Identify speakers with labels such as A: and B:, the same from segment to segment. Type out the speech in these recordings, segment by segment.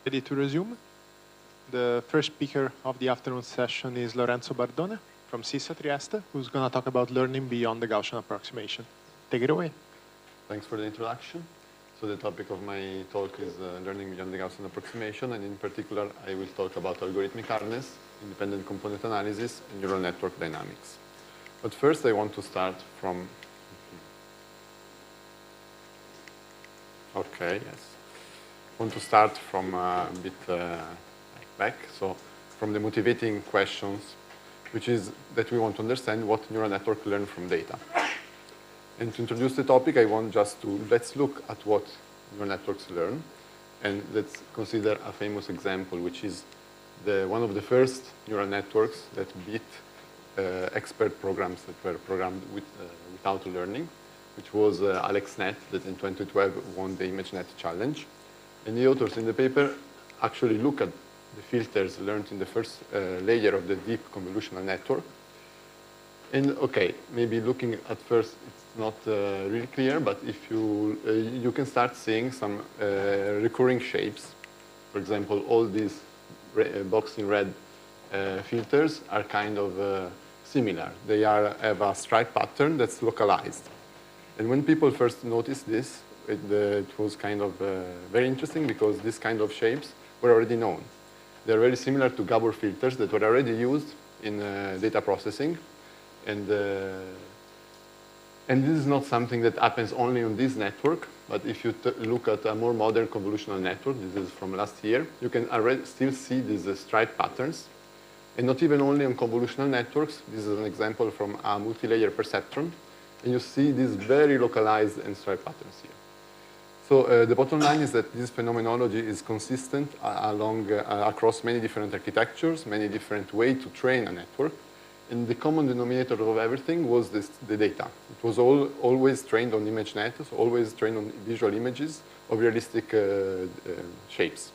A: Ready to resume? The first speaker of the afternoon session is Lorenzo Bardone from SISSA Trieste, who's going to talk about learning beyond the Gaussian approximation. Take it away.
B: Thanks for the introduction. So the topic of my talk is learning beyond the Gaussian approximation, and in particular, I will talk about algorithmic hardness, independent component analysis, and neural network dynamics. But first, I want to start from... Okay, yes. I want to start from a bit back, so from the motivating questions, which is that we want to understand what neural network learn from data. And to introduce the topic, I want just to, let's look at what neural networks learn, and let's consider a famous example, which is one of the first neural networks that beat expert programs that were programmed without learning, which was AlexNet, that in 2012 won the ImageNet challenge. And the authors in the paper actually look at the filters learned in the first layer of the deep convolutional network. And okay, maybe looking at first, it's not really clear, but if you can start seeing some recurring shapes. For example, all these box in red filters are kind of similar. They have a stripe pattern that's localized. And when people first noticed this, it was kind of very interesting because this kind of shapes were already known. They're very similar to Gabor filters that were already used in data processing. And this is not something that happens only on this network, but if you look at a more modern convolutional network, this is from last year, you can already still see these stripe patterns. And not even only on convolutional networks. This is an example from a multi-layer perceptron. And you see these very localized and stripe patterns here. So the bottom line is that this phenomenology is consistent across many different architectures, many different ways to train a network. And the common denominator of everything was the data. It was always trained on ImageNet, so always trained on visual images of realistic shapes.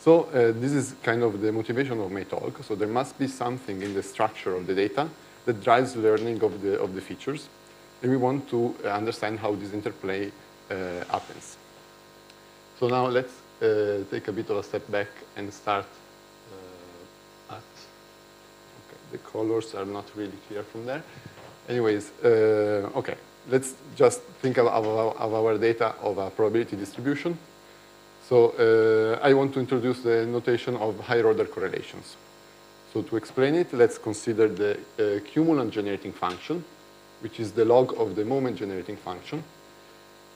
B: So this is kind of the motivation of my talk. So there must be something in the structure of the data that drives learning of the features. And we want to understand how this interplay happens. So now let's take a bit of a step back and start at... Okay, the colors are not really clear from there. Anyways, okay, let's just think of our data of a probability distribution. So I want to introduce the notation of higher order correlations. So to explain it, let's consider the cumulant generating function, which is the log of the moment generating function.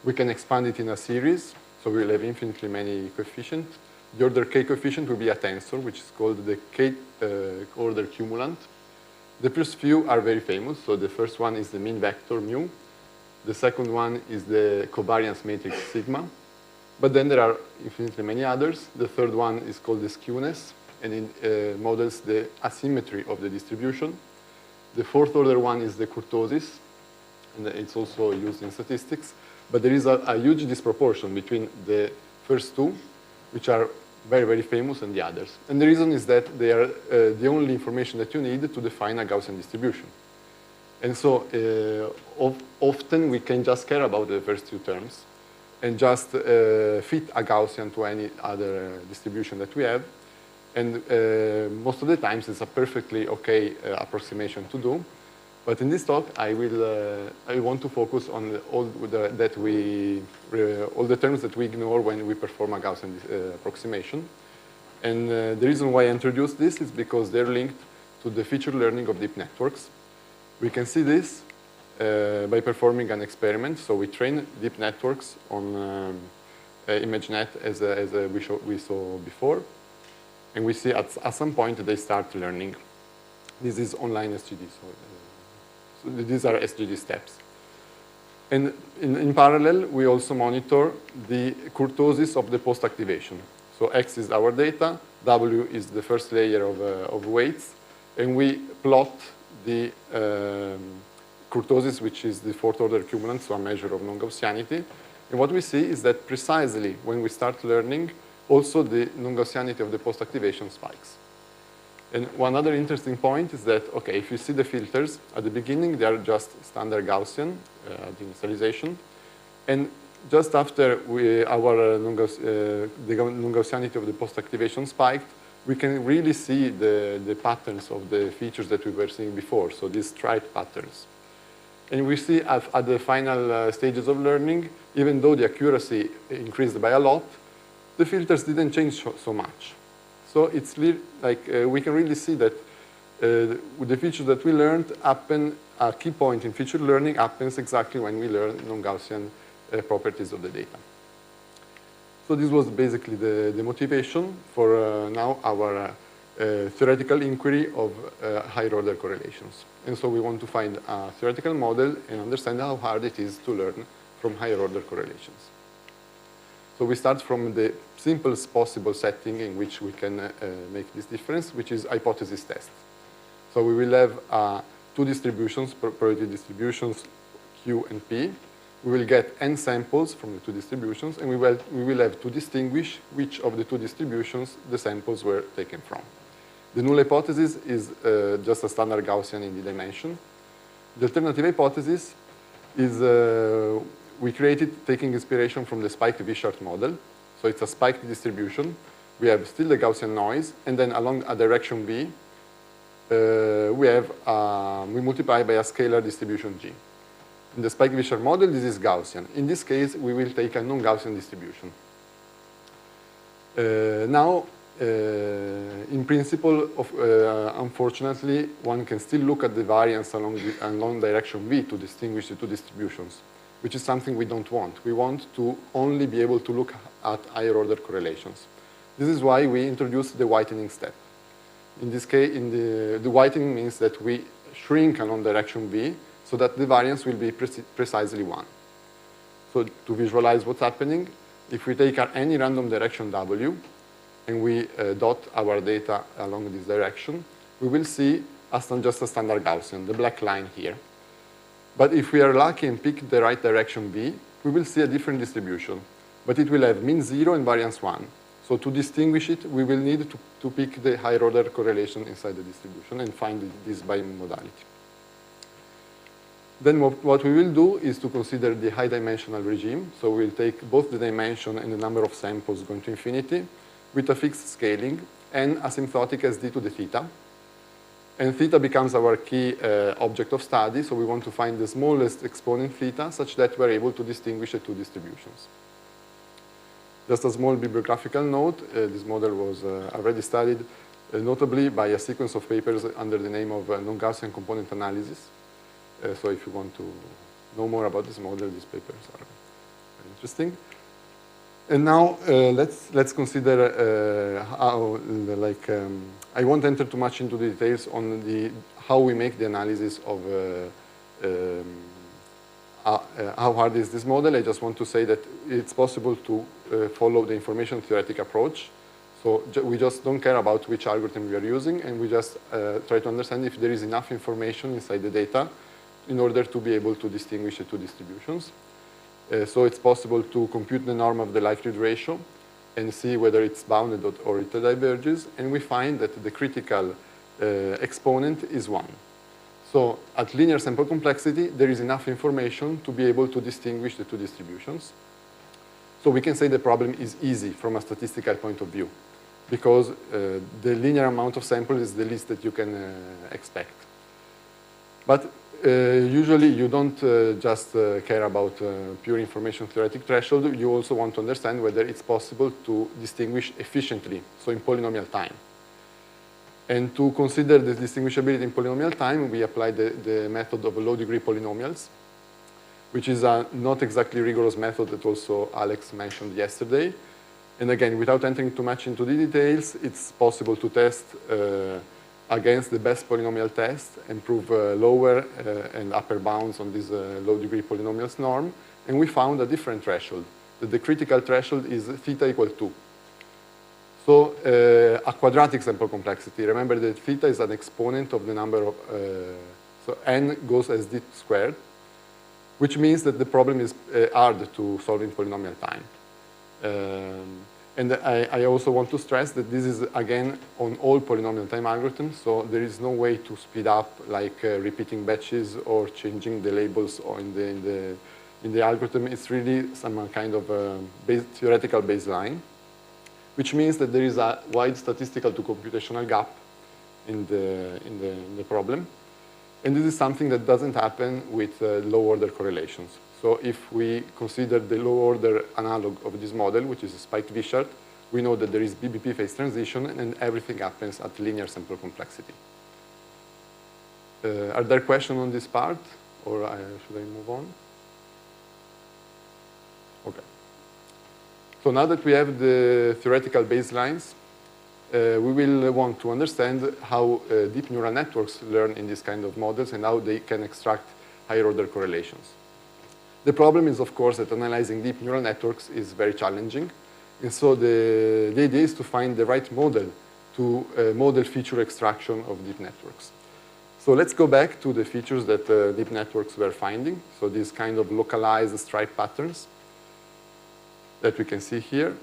B: We can expand it in a series, so we will have infinitely many coefficients. The order k coefficient will be a tensor, which is called the k order cumulant. The first few are very famous. So the first one is the mean vector mu. The second one is the covariance matrix sigma. But then there are infinitely many others. The third one is called the skewness, and it models the asymmetry of the distribution. The fourth order one is the kurtosis, and it's also used in statistics. But there is a huge disproportion between the first two, which are very, very famous, and the others. And the reason is that they are the only information that you need to define a Gaussian distribution. And so often we can just care about the first two terms and just fit a Gaussian to any other distribution that we have. And most of the times it's a perfectly okay approximation to do. But in this talk, I want to focus on all the terms that we ignore when we perform a Gaussian approximation. And the reason why I introduced this is because they're linked to the feature learning of deep networks. We can see this by performing an experiment. So we train deep networks on ImageNet as we saw before. And we see at some point they start learning. This is online SGD. So these are SGD steps. And in parallel, we also monitor the kurtosis of the post-activation. So X is our data, W is the first layer of weights, and we plot the kurtosis, which is the fourth order cumulant, so a measure of non-Gaussianity. And what we see is that precisely when we start learning, also the non-Gaussianity of the post-activation spikes. And one other interesting point is that, okay, if you see the filters, at the beginning, they are just standard Gaussian at initialization. And just after the non-Gaussianity of the post-activation spiked, we can really see the patterns of the features that we were seeing before, so these stripe patterns. And we see at the final stages of learning, even though the accuracy increased by a lot, the filters didn't change so much. So it's like we can really see that with the features that we learned happen, a key point in feature learning happens exactly when we learn non-Gaussian properties of the data. So this was basically the motivation for now our theoretical inquiry of higher order correlations. And so we want to find a theoretical model and understand how hard it is to learn from higher order correlations. So we start from the simplest possible setting in which we can make this difference, which is hypothesis test. So we will have two distributions, probability distributions, Q and P. We will get n samples from the two distributions, and we will have to distinguish which of the two distributions the samples were taken from. The null hypothesis is just a standard Gaussian in the dimension. The alternative hypothesis is we created taking inspiration from the spiked Wishart model. So it's a spiked distribution. We have still the Gaussian noise, and then along a direction V, we multiply by a scalar distribution G. In the spiked Wishart model, this is Gaussian. In this case, we will take a non-Gaussian distribution. Now, in principle, unfortunately, one can still look at the variance along direction V to distinguish the two distributions, which is something we don't want. We want to only be able to look at higher order correlations. This is why we introduced the whitening step. In this case, the whitening means that we shrink along direction V so that the variance will be precisely 1. So to visualize what's happening, if we take any random direction W and we dot our data along this direction, we will see just a standard Gaussian, the black line here. But if we are lucky and pick the right direction V, we will see a different distribution. But it will have mean 0 and variance 1. So to distinguish it, we will need to pick the higher order correlation inside the distribution and find this by modality. Then what we will do is to consider the high dimensional regime. So we'll take both the dimension and the number of samples going to infinity with a fixed scaling and asymptotic as d to the theta. And theta becomes our key object of study. So we want to find the smallest exponent theta such that we're able to distinguish the two distributions. Just a small bibliographical note, this model was already studied notably by a sequence of papers under the name of non-Gaussian component analysis. So if you want to know more about this model, these papers are very interesting. And now let's consider how, I won't enter too much into the details on how we make the analysis of how hard is this model. I just want to say that it's possible to follow the information theoretic approach. So we just don't care about which algorithm we are using, and we just try to understand if there is enough information inside the data in order to be able to distinguish the two distributions. So it's possible to compute the norm of the likelihood ratio and see whether it's bounded or it diverges, and we find that the critical exponent is 1. So at linear sample complexity, there is enough information to be able to distinguish the two distributions. So we can say the problem is easy from a statistical point of view, because the linear amount of samples is the least that you can expect. But usually you don't just care about pure information theoretic threshold. You also want to understand whether it's possible to distinguish efficiently, so in polynomial time. And to consider the distinguishability in polynomial time, we apply the method of low-degree polynomials, which is a not exactly rigorous method that also Alex mentioned yesterday. And again, without entering too much into the details, it's possible to test against the best polynomial test and prove lower and upper bounds on this low-degree polynomials norm. And we found a different threshold, that the critical threshold is theta equal 2. So a quadratic sample complexity. Remember that theta is an exponent of the number of, so n goes as d squared, which means that the problem is hard to solve in polynomial time. And I also want to stress that this is, again, on all polynomial time algorithms, so there is no way to speed up, like repeating batches or changing the labels or in the in the algorithm, it's really some kind of theoretical baseline, which means that there is a wide statistical to computational gap in the problem. And this is something that doesn't happen with low-order correlations. So if we consider the low-order analog of this model, which is a spiked V-chart, we know that there is BBP phase transition, and everything happens at linear sample complexity. Are there questions on this part, or should I move on? Okay. So now that we have the theoretical baselines, we will want to understand how deep neural networks learn in this kind of models and how they can extract higher order correlations. The problem is, of course, that analyzing deep neural networks is very challenging. And so the idea is to find the right model to model feature extraction of deep networks. So let's go back to the features that deep networks were finding. So these kind of localized stripe patterns that we can see here,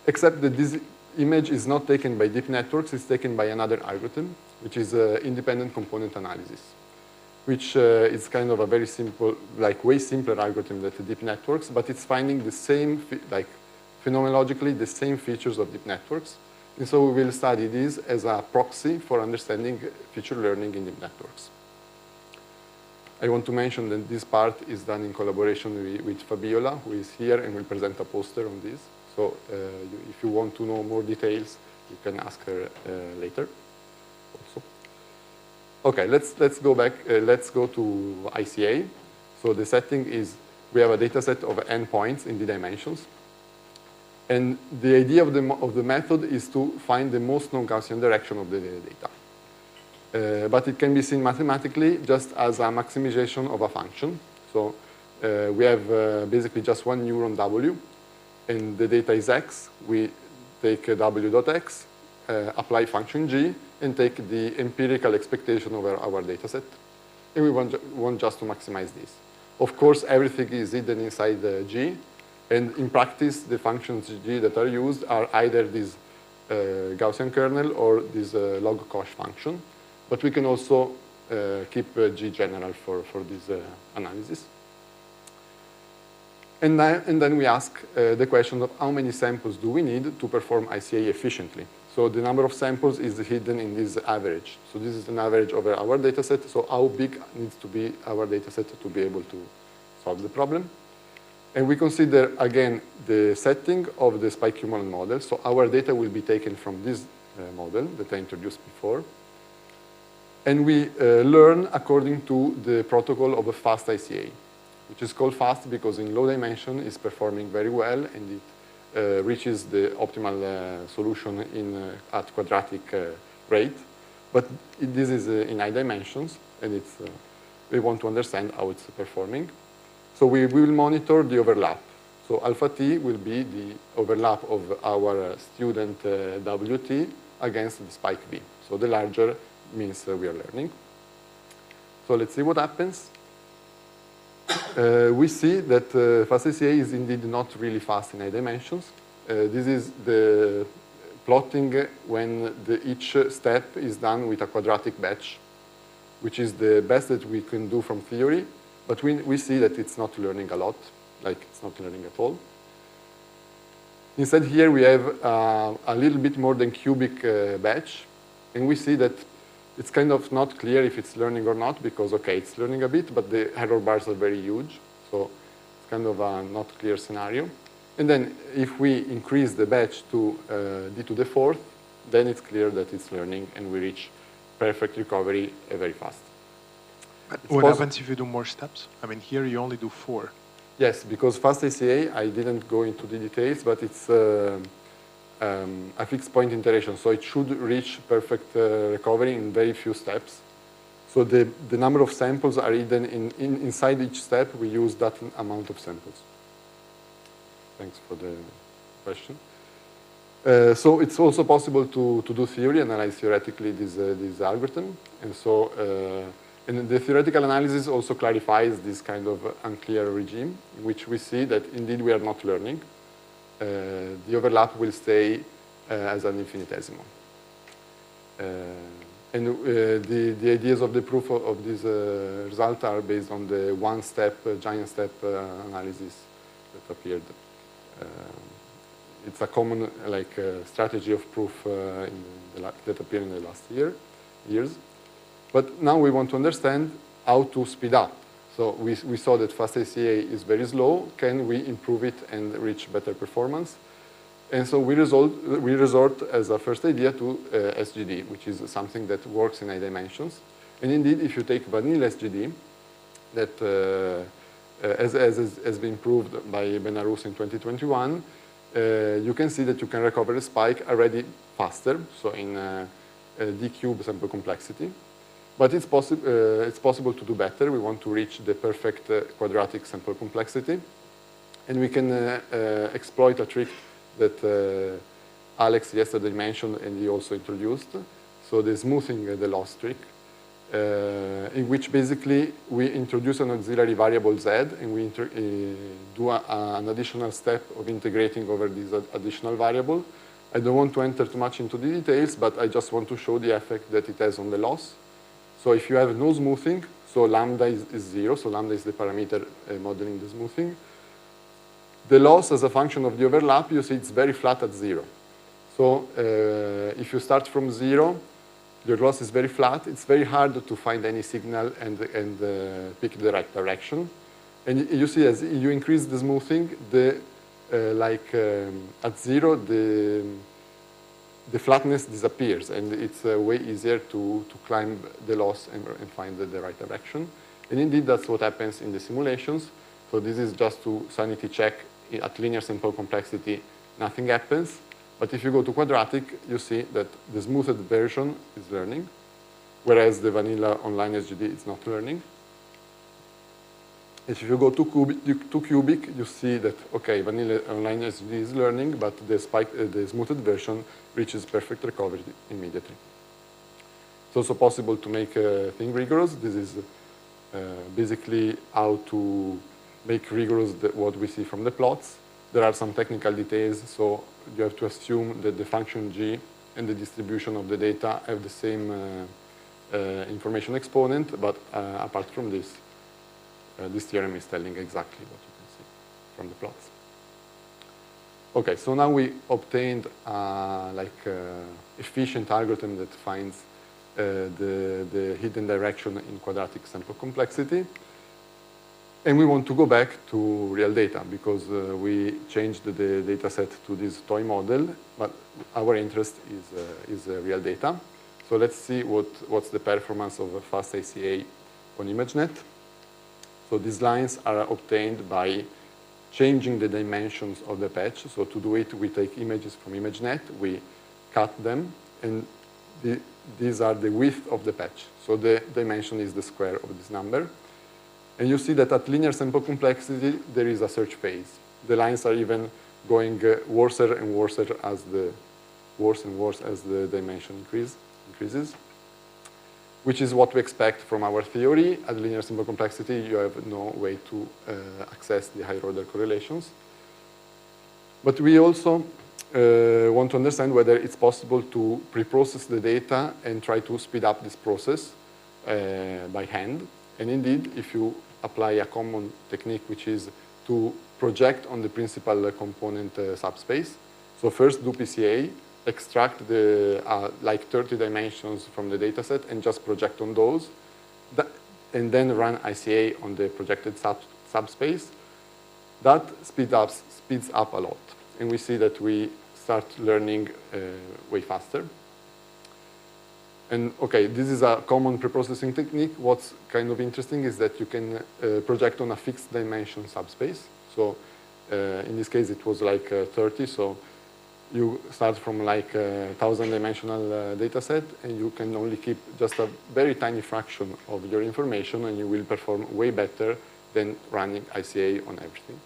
B: except that this image is not taken by deep networks, it's taken by another algorithm, which is independent component analysis, which is kind of a very simple, like way simpler algorithm than the deep networks, but it's finding the same, like phenomenologically, the same features of deep networks. And so we will study this as a proxy for understanding feature learning in deep networks. I want to mention that this part is done in collaboration with Fabiola, who is here and will present a poster on this. So if you want to know more details, you can ask her later also. Okay, let's go back. Let's go to ICA. So the setting is we have a data set of n points in d dimensions. And the idea of the method is to find the most non-Gaussian direction of the data. But it can be seen mathematically just as a maximization of a function. So we have basically just one neuron W, and the data is x. We take w dot x, apply function g, and take the empirical expectation over our data set. And we want just to maximize this. Of course, everything is hidden inside g. And in practice, the functions g that are used are either this Gaussian kernel or this log cosh function. But we can also keep g general for this analysis. And then we ask the question of how many samples do we need to perform ICA efficiently. So the number of samples is hidden in this average. So this is an average over our data set. So how big needs to be our data set to be able to solve the problem? And we consider, again, the setting of the spike human model. So our data will be taken from this model that I introduced before. And we learn according to the protocol of a fast ICA, which is called fast because in low dimension it's performing very well, and it reaches the optimal solution at quadratic rate. But this is in high dimensions, and we want to understand how it's performing. So we will monitor the overlap. So alpha t will be the overlap of our student WT against the spike V. So the larger means we are learning. So let's see what happens. We see that fast ICA is indeed not really fast in high dimensions. This is the plotting when each step is done with a quadratic batch, which is the best that we can do from theory. But we see that it's not learning a lot, like it's not learning at all. Instead, here we have a little bit more than cubic batch. And we see that it's kind of not clear if it's learning or not because, OK, it's learning a bit, but the error bars are very huge. So it's kind of a not clear scenario. And then if we increase the batch to d to the fourth, then it's clear that it's learning, and we reach perfect recovery very fast.
A: But what happens if you do more steps? I mean, here you only do 4.
B: Yes, because fast ICA, I didn't go into the details, but it's a fixed point iteration. So it should reach perfect recovery in very few steps. So the number of samples are hidden inside each step. We use that amount of samples. Thanks for the question. So it's also possible to do theory, analyze theoretically this algorithm. And so and the theoretical analysis also clarifies this kind of unclear regime, in which we see that indeed we are not learning. The overlap will stay as an infinitesimal. And the ideas of the proof of this result are based on the one-step, giant step analysis that appeared. It's a common strategy of proof that appeared in the last years. But now we want to understand how to speed up. So we saw that fast ICA is very slow. Can we improve it and reach better performance? And so we resort as a first idea to SGD, which is something that works in 8 dimensions. And indeed, if you take vanilla SGD, that has been proved by Benarus in 2021, you can see that you can recover a spike already faster, so in d cube sample complexity. But it's possible to do better. We want to reach the perfect quadratic sample complexity. And we can exploit a trick that Alex yesterday mentioned and he also introduced. So the smoothing the loss trick, in which basically we introduce an auxiliary variable z and we do an additional step of integrating over this additional variable. I don't want to enter too much into the details, but I just want to show the effect that it has on the loss. So if you have no smoothing, so lambda is 0, so lambda is the parameter modeling the smoothing. The loss as a function of the overlap, you see it's very flat at 0. So if you start from 0, your loss is very flat. It's very hard to find any signal and pick the right direction. And you see as you increase the smoothing, at 0, the flatness disappears, and it's way easier to climb the loss and find the right direction. And indeed, that's what happens in the simulations. So this is just to sanity check. At linear sample complexity, nothing happens. But if you go to quadratic, you see that the smoothed version is learning, whereas the vanilla online SGD is not learning. If you go to cubic, you see that, okay, vanilla online SGD is learning, but the smoothed version reaches perfect recovery immediately. It's also possible to make a thing rigorous. This is basically how to make rigorous what we see from the plots. There are some technical details, so you have to assume that the function g and the distribution of the data have the same information exponent, but apart from this, this theorem is telling exactly what you can see from the plots. Okay, so now we obtained efficient algorithm that finds the hidden direction in quadratic sample complexity. And we want to go back to real data because we changed the data set to this toy model, but our interest is real data. So let's see what's the performance of a fast ICA on ImageNet. So these lines are obtained by changing the dimensions of the patch. So to do it, we take images from ImageNet, we cut them, and these are the width of the patch. So the dimension is the square of this number. And you see that at linear sample complexity, there is a search phase. The lines are even going worse and worse as the dimension increases, which is what we expect from our theory. At linear sample complexity, you have no way to access the higher order correlations. But we also want to understand whether it's possible to pre-process the data and try to speed up this process by hand. And indeed, if you apply a common technique, which is to project on the principal component subspace. So first do PCA, extract the 30 dimensions from the data set and just project on those, and then run ICA on the projected subspace. That speeds up a lot. And we see that we start learning way faster. And okay, this is a common preprocessing technique. What's kind of interesting is that you can project on a fixed dimension subspace. So in this case, it was like 30. So you start from like a 1,000-dimensional data set, and you can only keep just a very tiny fraction of your information, and you will perform way better than running ICA on everything.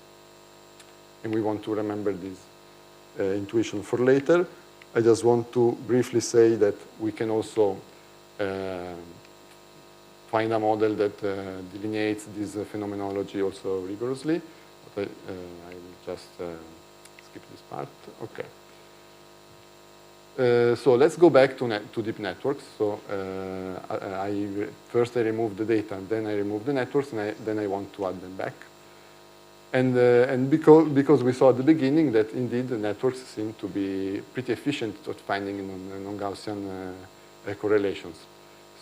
B: And we want to remember this intuition for later. I just want to briefly say that we can also find a model that delineates this phenomenology also rigorously. But I will just skip this part. Okay. So let's go back to deep networks. So first I remove the data, and then I remove the networks, and then I want to add them back. And because we saw at the beginning that indeed the networks seem to be pretty efficient at finding non-Gaussian correlations.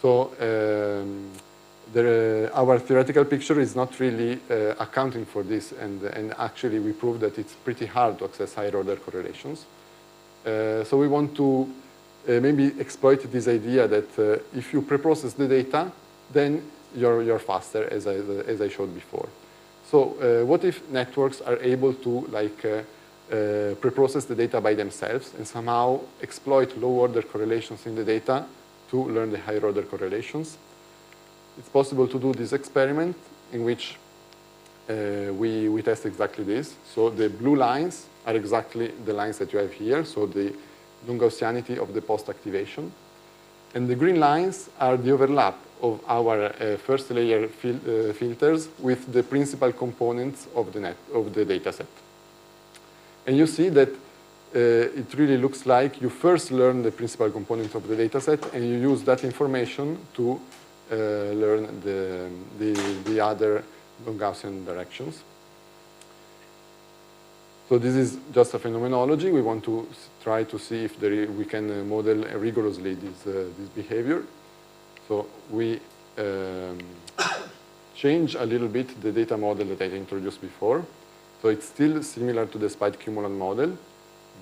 B: So our theoretical picture is not really accounting for this, and actually we proved that it's pretty hard to access higher order correlations. So we want to maybe exploit this idea that if you preprocess the data, then you're faster, as I showed before. So what if networks are able to preprocess the data by themselves and somehow exploit low-order correlations in the data to learn the higher-order correlations? It's possible to do this experiment in which we test exactly this. So the blue lines are exactly the lines that you have here, so the non-Gaussianity of the post-activation. And the green lines are the overlap of our first layer filters with the principal components of the data set. And you see that it really looks like you first learn the principal components of the data set, and you use that information to learn the other non-Gaussian directions. So this is just a phenomenology. We want to try to see if we can model rigorously this behavior. So we change a little bit the data model that I introduced before. So it's still similar to the spiked cumulant model.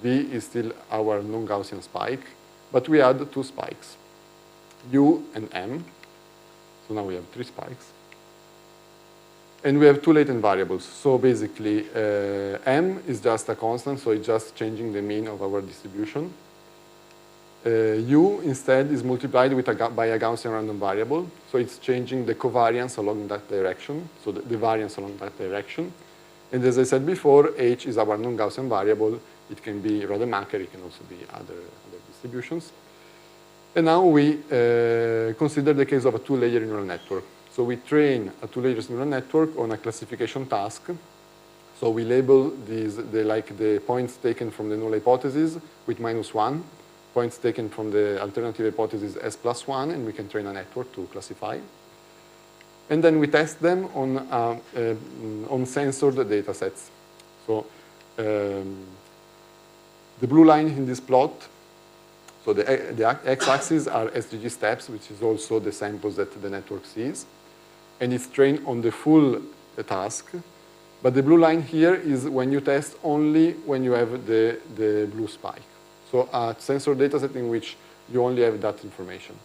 B: V is still our non-Gaussian spike, but we add two spikes, U and M. So now we have three spikes. And we have two latent variables. So basically, M is just a constant, so it's just changing the mean of our distribution. U instead is multiplied by a Gaussian random variable, so it's changing the covariance along that direction, so the variance along that direction. And as I said before, H is our non-Gaussian variable. It can be Rademacher, it can also be other distributions. And now we consider the case of a two-layer neural network. So we train a two-layer neural network on a classification task. So we label the points taken from the null hypothesis with -1, points taken from the alternative hypothesis as +1, and we can train a network to classify. And then we test them on censored data sets. So the blue line in this plot, so the x-axis are SGG steps, which is also the samples that the network sees. And it's trained on the full task. But the blue line here is when you test only when you have the blue spike. So a censored data set in which you only have that information.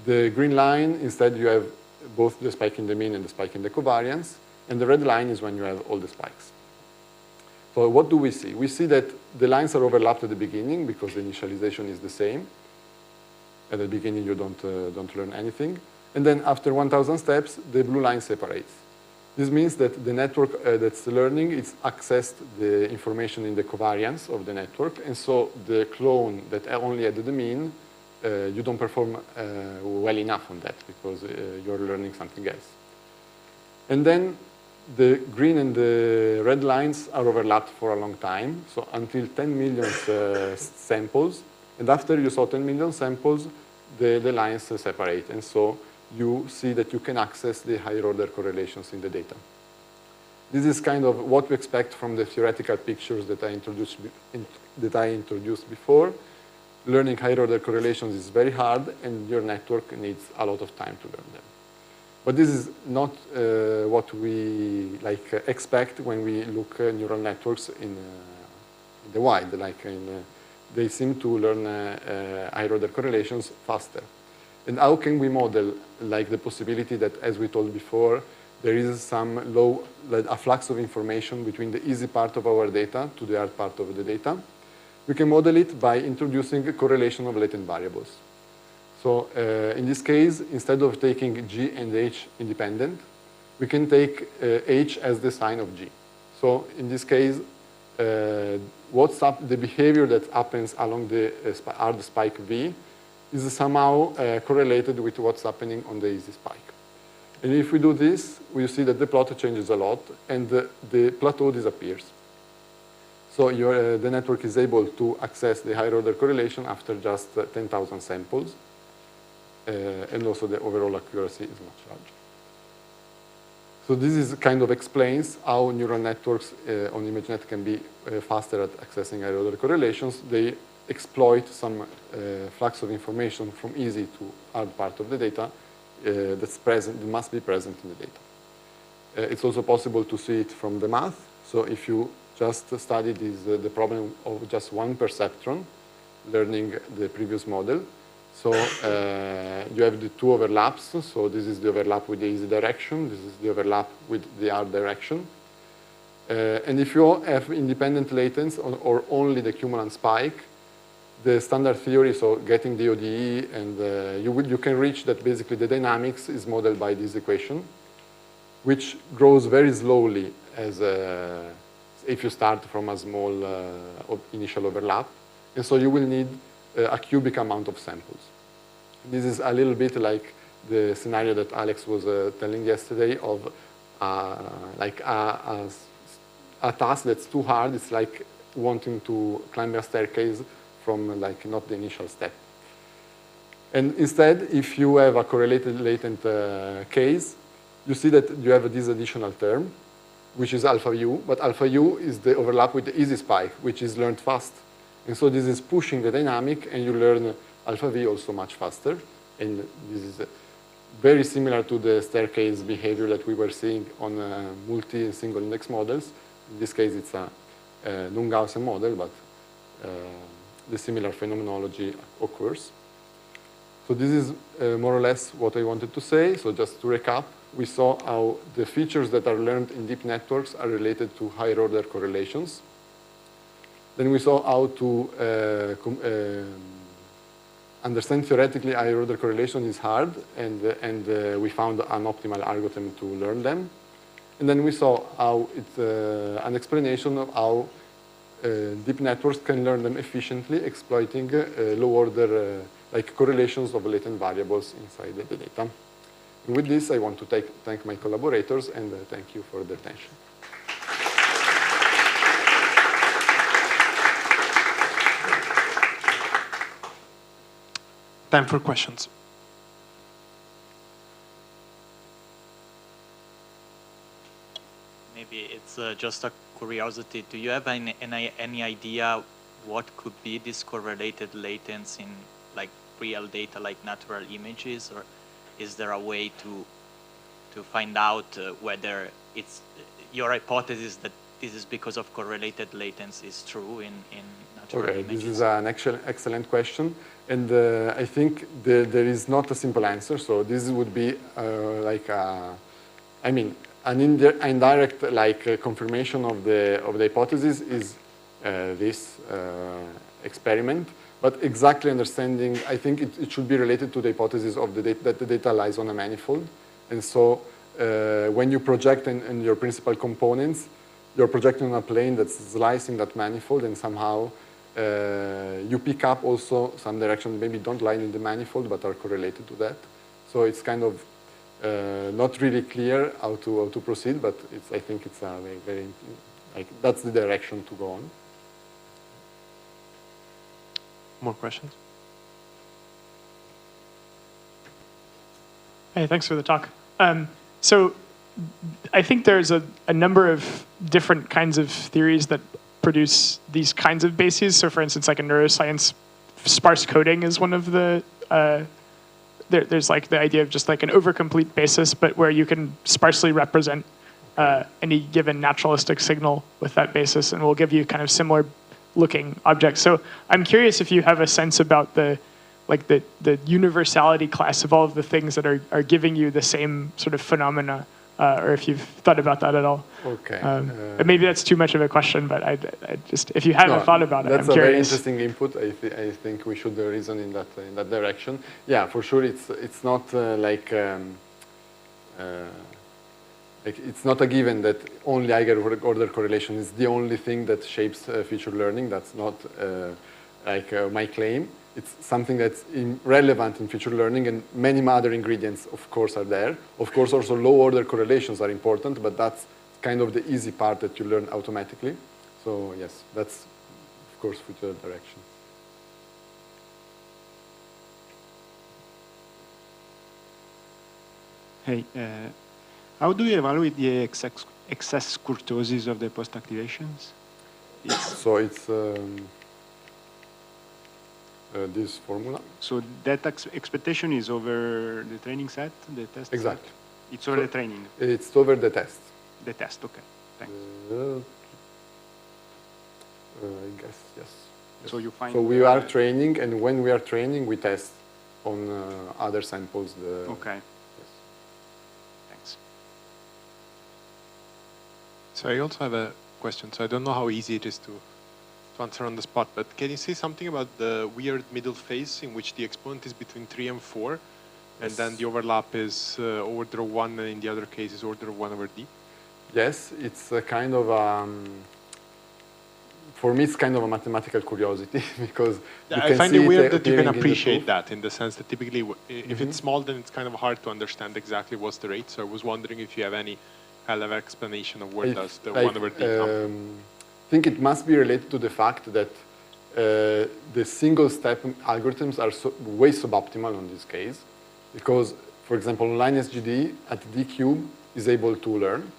B: The green line, instead, you have both the spike in the mean and the spike in the covariance. And the red line is when you have all the spikes. So what do we see? We see that the lines are overlapped at the beginning because the initialization is the same. At the beginning, you don't learn anything. And then after 1,000 steps, the blue line separates. This means that the network that's learning, it's accessed the information in the covariance of the network. And so the clone that only had the mean, you don't perform well enough on that because you're learning something else. And then the green and the red lines are overlapped for a long time, so until 10 million samples. And after you saw 10 million samples, the lines separate. And so you see that you can access the higher order correlations in the data. This is kind of what we expect from the theoretical pictures that I introduced before. Learning higher order correlations is very hard, and your network needs a lot of time to learn them. But this is not what we expect when we look at neural networks in the wild. They seem to learn higher order correlations faster. And how can we model the possibility that, as we told before, there is a flux of information between the easy part of our data to the hard part of the data? We can model it by introducing a correlation of latent variables. So in this case, instead of taking G and H independent, we can take H as the sign of G. So in this case, the behavior that happens along the hard spike V is somehow correlated with what's happening on the easy spike. And if we do this, we see that the plot changes a lot, and the plateau disappears. So the network is able to access the higher order correlation after just 10,000 samples. And also the overall accuracy is much larger. So this is kind of explains how neural networks on ImageNet can be faster at accessing higher order correlations. They exploit some flux of information from easy to hard part of the data that's present, that must be present in the data. It's also possible to see it from the math. So if you just study the problem of just one perceptron, learning the previous model, so you have the two overlaps. So this is the overlap with the easy direction. This is the overlap with the hard direction. And if you have independent latents or only the cumulant spike, the standard theory, so getting the ODE, and you can reach that basically the dynamics is modeled by this equation, which grows very slowly as if you start from a small initial overlap. And so you will need a cubic amount of samples. This is a little bit like the scenario that Alex was telling yesterday of like a task that's too hard. It's like wanting to climb a staircase from like not the initial step. And instead, if you have a correlated latent case, you see that you have this additional term, which is alpha u, but alpha u is the overlap with the easy spike, which is learned fast. And so this is pushing the dynamic, and you learn alpha v also much faster. And this is very similar to the staircase behavior that we were seeing on multi and single index models. In this case, it's a non-Gaussian model, but the similar phenomenology occurs. So this is more or less what I wanted to say. So just to recap, we saw how the features that are learned in deep networks are related to higher order correlations. Then we saw how to understand theoretically higher order correlation is hard, and we found an optimal algorithm to learn them. And then we saw how it's an explanation of how deep networks can learn them efficiently, exploiting low order like correlations of latent variables inside the data. And with this, I want to thank my collaborators and thank you for the attention.
A: Time for questions.
C: Maybe it's just a curiosity. Do you have any idea what could be this correlated latents in like real data, like natural images, or is there a way to find out whether it's your hypothesis that this is because of correlated latents is true in natural images?
B: This is an excellent question, and I think there is not a simple answer. So this would be like I mean, an indirect like confirmation of the hypothesis is this experiment. But exactly understanding, I think it should be related to the hypothesis of that the data lies on a manifold. And so when you project in your principal components, you're projecting on a plane that's slicing that manifold, and somehow you pick up also some directions maybe don't lie in the manifold but are correlated to that. So it's kind of not really clear how to proceed, but I think it's a very like that's the direction to go on.
A: More questions?
D: Hey, thanks for the talk. So I think there's a number of different kinds of theories that produce these kinds of bases. So for instance, like in neuroscience, sparse coding is one of the, there's like the idea of just like an overcomplete basis, but where you can sparsely represent any given naturalistic signal with that basis, and will give you kind of similar looking objects. So I'm curious if you have a sense about the universality class of all of the things that are giving you the same sort of phenomena, or if you've thought about that at all.
B: Okay.
D: Maybe that's too much of a question, but I just, if you haven't thought about it, I'm curious.
B: That's a very interesting input. I think we should reason in that direction. Yeah, for sure. It's not like it's not a given that only higher order correlation is the only thing that shapes feature learning. That's not like my claim. It's something that's relevant in feature learning, and many other ingredients, of course, are there. Of course, also low order correlations are important, but that's kind of the easy part that you learn automatically. So yes, that's of course future direction.
E: Hey, how do you evaluate the excess kurtosis of the post-activations?
B: So it's this formula.
E: So that expectation is over the training set, the test
B: Exactly.
E: set? It's over the training?
B: It's over the test.
E: The test, okay. Thanks.
B: I guess, yes.
E: So you find...
B: So we are training, and when we are training, we test on other samples.
E: Okay.
B: Yes.
E: Thanks.
A: So I also have a question. So I don't know how easy it is to answer on the spot, but can you say something about the weird middle phase in which the exponent is between 3 and 4, and then the overlap is order of 1, and in the other case is order of 1 over d?
B: Yes, it's a kind of for me, it's kind of a mathematical curiosity because you
A: I
B: can
A: find
B: see
A: it weird that you can
B: appearing in the
A: appreciate
B: proof.
A: that in the sense that typically, if it's small, then it's kind of hard to understand exactly what's the rate. So I was wondering if you have any high-level explanation of where does the 1 over d come from?
B: I think it must be related to the fact that the single-step algorithms are way suboptimal in this case, because, for example, line SGD at d cube is able to learn.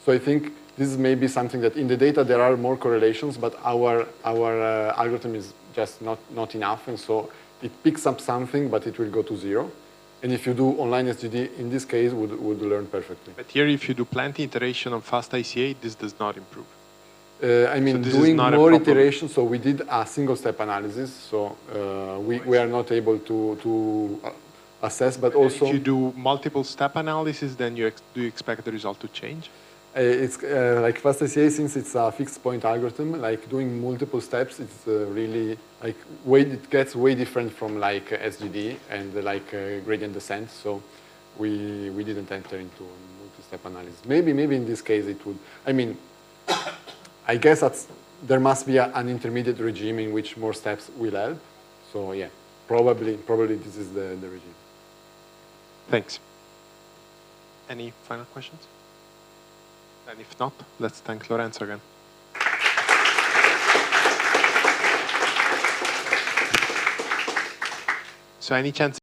B: So I think this is maybe something that in the data there are more correlations, but our algorithm is just not enough, and so it picks up something, but it will go to 0. And if you do online SGD, in this case, would learn perfectly.
A: But here, if you do plenty iteration on fast ICA, this does not improve.
B: I mean,
A: so
B: doing more iterations, so we did a single-step analysis, so we are not able to assess, but also...
A: If you do multiple step analysis, then do you expect the result to change?
B: It's like fast ICA, since it's a fixed point algorithm, like doing multiple steps, it's really, like, it gets way different from like SGD and like gradient descent, so we didn't enter into multi-step analysis. Maybe in this case it would, I mean, I guess there must be an intermediate regime in which more steps will help. So yeah, probably this is the regime.
A: Thanks. Any final questions? And if not, let's thank Lorenzo again. So any chance